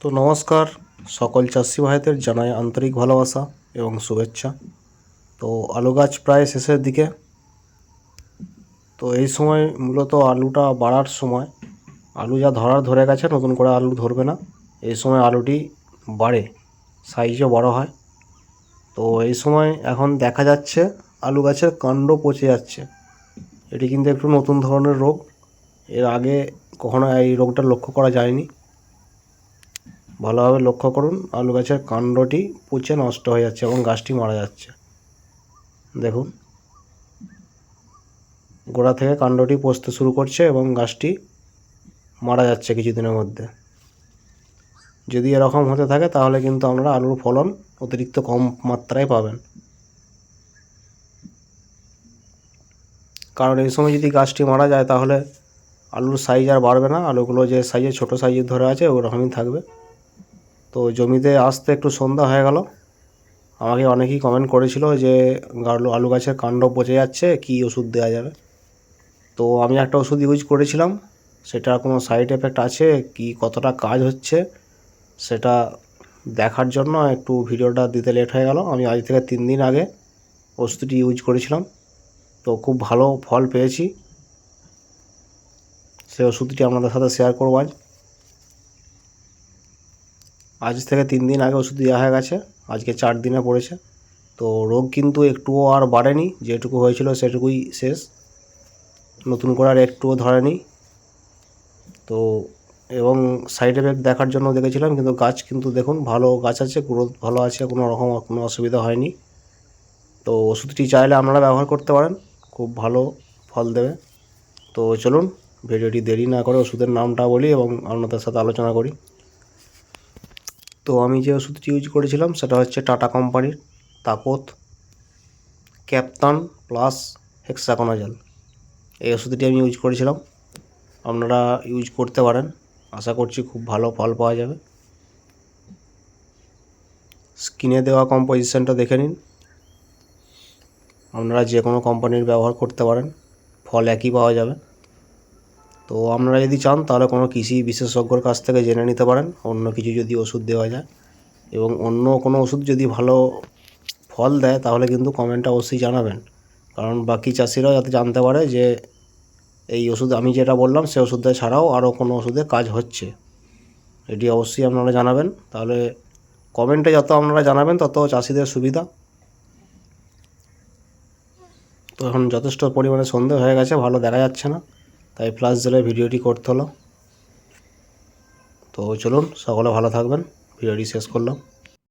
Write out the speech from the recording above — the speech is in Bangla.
তো নমস্কার, সকল চাষি ভাইদের জানাই আন্তরিক ভালোবাসা এবং শুভেচ্ছা। তো আলু গাছ প্রায় শেষের দিকে। তো এই সময় মূলত আলুটা বাড়ার সময়, আলু যা ধরে গেছে, নতুন করে আলু ধরবে না। এই সময় আলুটি বাড়ে, সাইজও বড় হয়। তো এই সময় এখন দেখা যাচ্ছে আলু গাছের কাণ্ড পচে যাচ্ছে। এটি কিন্তু একটু নতুন ধরনের রোগ, এর আগে কখনো এই রোগটা লক্ষ্য করা যায়নি। ভালোভাবে লক্ষ্য করুন, আলু গাছের কাণ্ডটি পচে নষ্ট হয়ে যাচ্ছে এবং গাছটি মারা যাচ্ছে। দেখুন, গোড়া থেকে কাণ্ডটি পচতে শুরু করছে এবং গাছটি মারা যাচ্ছে কিছুদিনের মধ্যে। যদি এরকম হতে থাকে তাহলে কিন্তু আপনারা আলুর ফলন অতিরিক্ত কম মাত্রায় পাবেন। কারণ এই সময় যদি গাছটি মারা যায় তাহলে আলুর সাইজ আর বাড়বে না, আলুগুলো যে সাইজে ছোটো সাইজের ধরে আছে ওরকমই থাকবে। তো জমিতে আসতে একটু সন্ধ্যা হয়ে গেল। আমাকে অনেকেই কমেন্ট করেছিল যে আলু গাছের কাণ্ড পচে যাচ্ছে, কী ওষুধ দেওয়া যাবে। তো আমি একটা ওষুধ ইউজ করেছিলাম, সেটা কোনো সাইড এফেক্ট আছে কি, কতটা কাজ হচ্ছে সেটা দেখার জন্য একটু ভিডিওটা দিতে লেট হয়ে গেল। আমি আজ থেকে 3 দিন আগে ওষুধটি ইউজ করেছিলাম, তো খুব ভালো ফল পেয়েছি। সেই ওষুধটি আপনাদের সাথে শেয়ার করব আজ থেকে 3 দিন আগে ওষুধ দেওয়া হয়ে গেছে, আজকে 4 দিনে পড়েছে। তো রোগ কিন্তু একটুও আর বাড়েনি, যেটুকু হয়েছিল সেটুকুই শেষ, নতুন করে আর একটুও ধরেনি। তো এবং সাইড এফেক্ট দেখার জন্য দেখেছিলাম, কিন্তু গাছ কিন্তু দেখুন ভালো গাছ আছে, গ্রোথ ভালো আছে, কোনো অসুবিধা হয়নি। তো ওষুধটি চাইলে আপনারা ব্যবহার করতে পারেন, খুব ভালো ফল দেবে। তো চলুন ভিডিওটি দেরি না করে ওষুধের নামটা বলি এবং আপনাদের সাথে আলোচনা করি। তো আমি যে ওষুধটি ইউজ করেছিলাম সেটা হচ্ছে টাটা কোম্পানির তাপত ক্যাপ্টান প্লাস হেক্সাকোনাজল। এই ওষুধটি আমি ইউজ করেছিলাম, আপনারা ইউজ করতে পারেন, আশা করছি খুব ভালো ফল পাওয়া যাবে। স্ক্রিনে দেওয়া কম্পোজিশনটা দেখে নিন, আপনারা যে কোনো কোম্পানির ব্যবহার করতে পারেন, ফল একই পাওয়া যাবে। তো আপনারা যদি চান তাহলে কোনো কৃষি বিশেষজ্ঞর কাছ থেকে জেনে নিতে পারেন অন্য কিছু যদি ওষুধ দেওয়া যায়, এবং অন্য কোনো ওষুধ যদি ভালো ফল দেয় তাহলে কিন্তু কমেন্টে অবশ্যই জানাবেন, কারণ বাকি চাষিরাও যাতে জানতে পারে যে এই ওষুধ আমি যেটা বললাম সে ওষুধটা ছাড়াও আরও কোনো ওষুধে কাজ হচ্ছে। এটি অবশ্যই আপনারা জানাবেন, তাহলে কমেন্টে যত আপনারা জানাবেন তত চাষিদের সুবিধা। তো এখন যথেষ্ট পরিমাণে সন্ধে হয়ে গেছে, ভালো দেখা যাচ্ছে না, তাই ফ্ল্যাশ জ্বলে ভিডিওটি করতে হলো। তো চলুন, সকলে ভালো থাকবেন, ভিডিওটি শেষ করলাম।